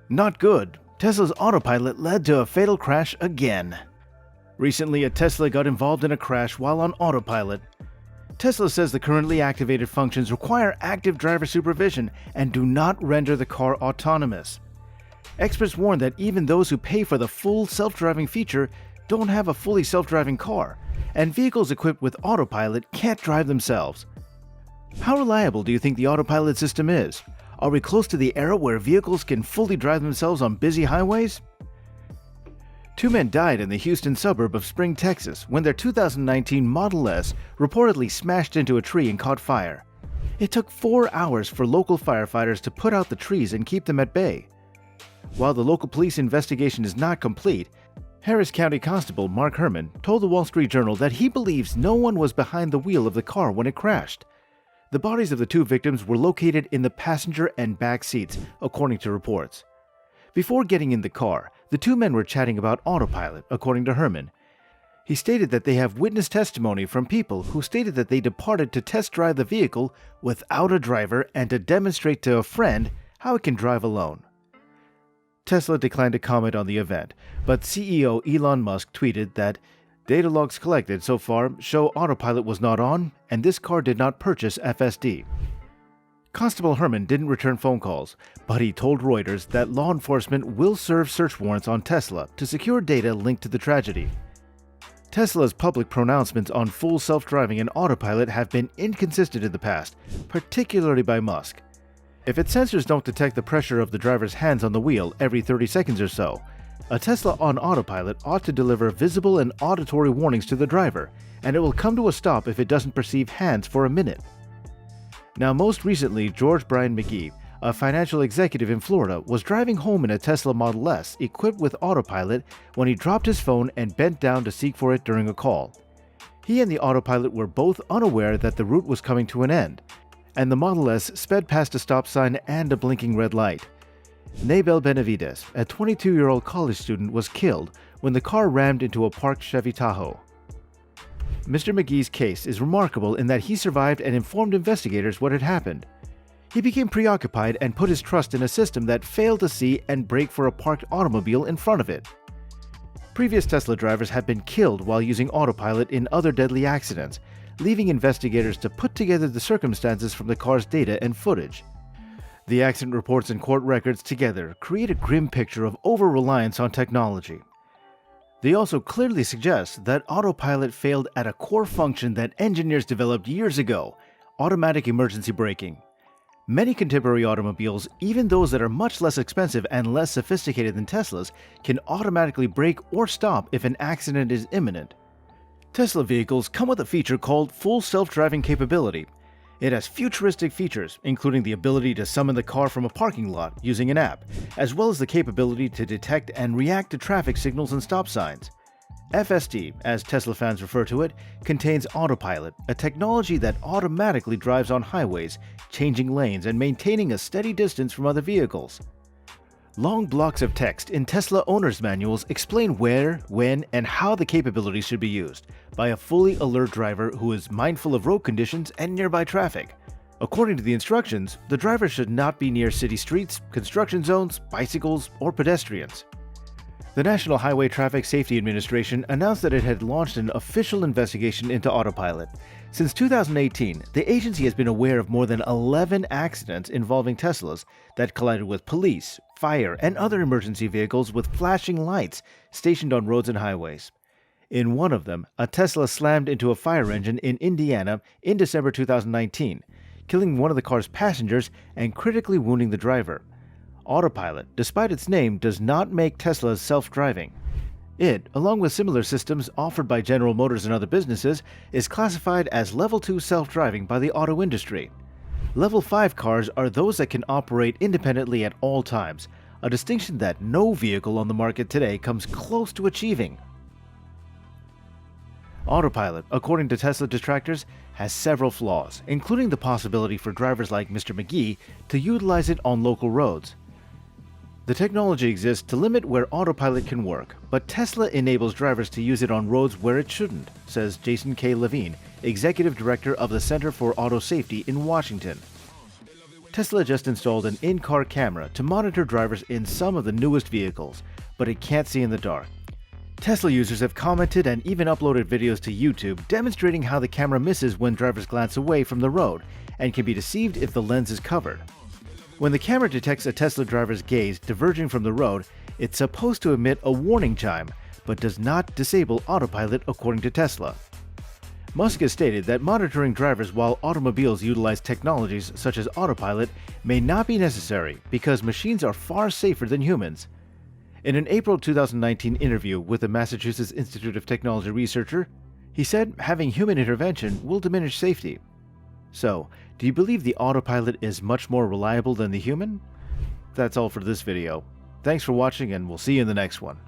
Not good. Tesla's Autopilot led to a fatal crash again. Recently, a Tesla got involved in a crash while on Autopilot. Tesla says the currently activated functions require active driver supervision and do not render the car autonomous. Experts warn that even those who pay for the full self-driving feature don't have a fully self-driving car, and vehicles equipped with Autopilot can't drive themselves. How reliable do you think the Autopilot system is? Are we close to the era where vehicles can fully drive themselves on busy highways? Two men died in the Houston suburb of Spring, Texas, when their 2019 Model S reportedly smashed into a tree and caught fire. It took 4 hours for local firefighters to put out the trees and keep them at bay. While the local police investigation is not complete, Harris County Constable Mark Herman told the Wall Street Journal that he believes no one was behind the wheel of the car when it crashed. The bodies of the two victims were located in the passenger and back seats, according to reports. Before getting in the car, the two men were chatting about Autopilot, according to Herman. He stated that they have witness testimony from people who stated that they departed to test drive the vehicle without a driver and to demonstrate to a friend how it can drive alone. Tesla declined to comment on the event, but CEO Elon Musk tweeted that data logs collected so far show Autopilot was not on, and this car did not purchase FSD. Constable Herman didn't return phone calls, but he told Reuters that law enforcement will serve search warrants on Tesla to secure data linked to the tragedy. Tesla's public pronouncements on full self-driving and Autopilot have been inconsistent in the past, particularly by Musk. If its sensors don't detect the pressure of the driver's hands on the wheel every 30 seconds or so, a Tesla on Autopilot ought to deliver visible and auditory warnings to the driver, and it will come to a stop if it doesn't perceive hands for a minute. Now, most recently, George Brian McGee, a financial executive in Florida, was driving home in a Tesla Model S equipped with Autopilot when he dropped his phone and bent down to seek for it during a call. He and the Autopilot were both unaware that the route was coming to an end, and the Model S sped past a stop sign and a blinking red light. Nabel Benavides, a 22-year-old college student, was killed when the car rammed into a parked Chevy Tahoe. Mr. McGee's case is remarkable in that he survived and informed investigators what had happened. He became preoccupied and put his trust in a system that failed to see and brake for a parked automobile in front of it. Previous Tesla drivers have been killed while using Autopilot in other deadly accidents, leaving investigators to put together the circumstances from the car's data and footage. The accident reports and court records together create a grim picture of over-reliance on technology. They also clearly suggest that Autopilot failed at a core function that engineers developed years ago: automatic emergency braking. Many contemporary automobiles, even those that are much less expensive and less sophisticated than Tesla's, can automatically brake or stop if an accident is imminent. Tesla vehicles come with a feature called full self-driving capability. It has futuristic features, including the ability to summon the car from a parking lot using an app, as well as the capability to detect and react to traffic signals and stop signs. FSD, as Tesla fans refer to it, contains Autopilot, a technology that automatically drives on highways, changing lanes and maintaining a steady distance from other vehicles. Long blocks of text in Tesla owners' manuals explain where, when, and how the capabilities should be used by a fully alert driver who is mindful of road conditions and nearby traffic. According to the instructions, the driver should not be near city streets, construction zones, bicycles, or pedestrians. The National Highway Traffic Safety Administration announced that it had launched an official investigation into Autopilot. Since 2018, the agency has been aware of more than 11 accidents involving Teslas that collided with police, fire, and other emergency vehicles with flashing lights stationed on roads and highways. In one of them, a Tesla slammed into a fire engine in Indiana in December 2019, killing one of the car's passengers and critically wounding the driver. Autopilot, despite its name, does not make Teslas self-driving. It, along with similar systems offered by General Motors and other businesses, is classified as Level 2 self-driving by the auto industry. Level 5 cars are those that can operate independently at all times, a distinction that no vehicle on the market today comes close to achieving. Autopilot, according to Tesla detractors, has several flaws, including the possibility for drivers like Mr. McGee to utilize it on local roads. The technology exists to limit where Autopilot can work, but Tesla enables drivers to use it on roads where it shouldn't, says Jason K. Levine, Executive Director of the Center for Auto Safety in Washington. Tesla just installed an in-car camera to monitor drivers in some of the newest vehicles, but it can't see in the dark. Tesla users have commented and even uploaded videos to YouTube demonstrating how the camera misses when drivers glance away from the road and can be deceived if the lens is covered. When the camera detects a Tesla driver's gaze diverging from the road, it's supposed to emit a warning chime, but does not disable autopilot according to Tesla. Musk has stated that monitoring drivers while automobiles utilize technologies such as autopilot may not be necessary because machines are far safer than humans. In an April 2019 interview with the Massachusetts Institute of Technology researcher, he said having human intervention will diminish safety. So, do you believe the autopilot is much more reliable than the human? That's all for this video. Thanks for watching, and we'll see you in the next one.